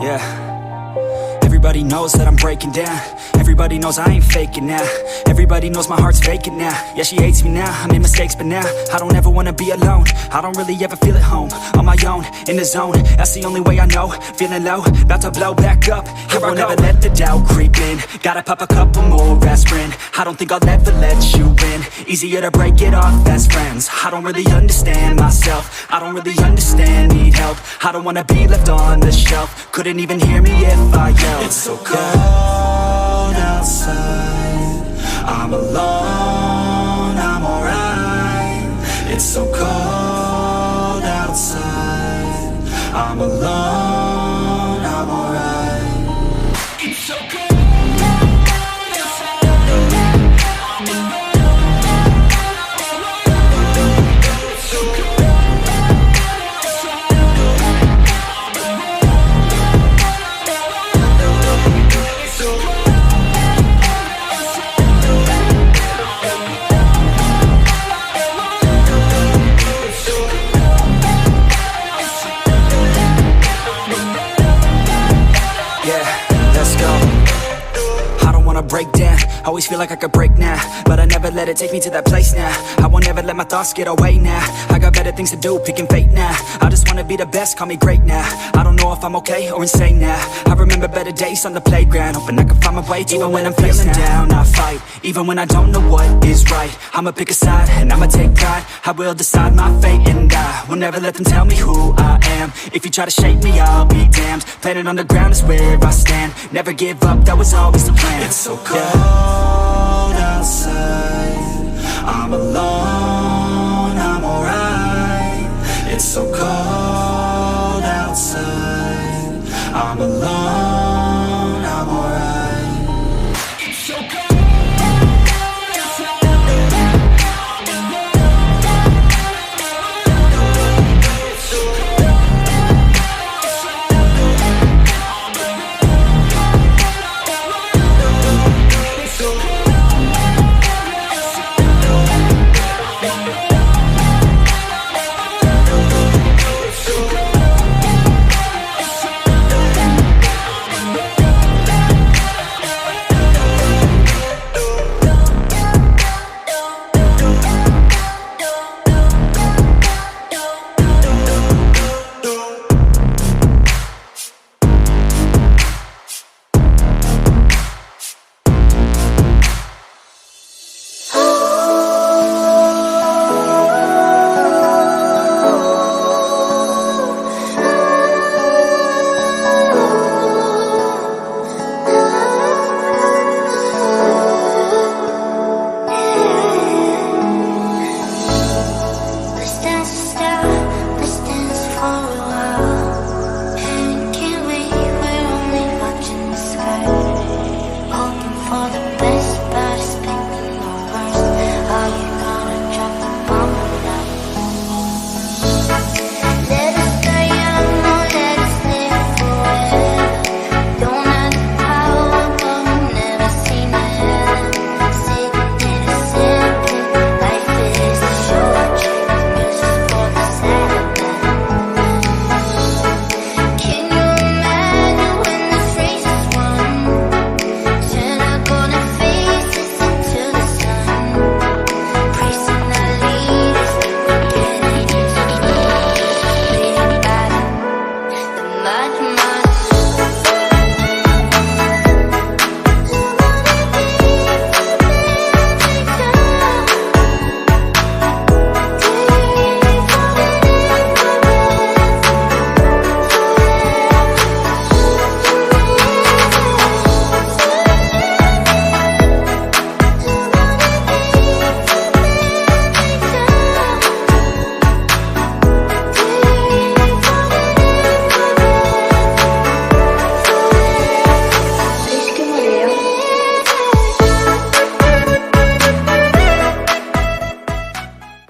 Yeah. Everybody knows that I'm breaking down. Everybody knows I ain't faking now. Everybody knows my heart's vacant now. Yeah, she hates me now, I made mistakes but now I don't ever wanna be alone. I don't really ever feel at home. On my own, in the zone, that's the only way I know. Feeling low, about to blow back up. Here I won't ever let the doubt creep in. Gotta pop a couple more aspirin. I don't think I'll ever let you in. Easier to break it off best friends. I don't really understand myself. I don't really understand, need help. I don't wanna be left on the shelf. Couldn't even hear me if I yelled. It's so cold outside, I'm alone, I'm alright. It's so cold outside, I'm alone, I'm alright. It's so cold. Break down, always feel like I could break now, but I never let it take me to that place now. I won't ever let my thoughts get away now. I got better things to do, picking fate now. I just wanna be the best, call me great now. I don't know if I'm okay or insane now. I remember better days on the playground, hoping I can find my way even when I'm feeling down. I fight, even when I don't know what is right. I'ma pick a side, and I'ma take pride. I will decide my fate, and I will never let them tell me who I am. If you try to shape me, I'll be damned. Planet on the ground is where I stand. Never give up, that was always the plan. It's so cold outside, I'm alone, I'm alright. It's so cold outside, I'm alone.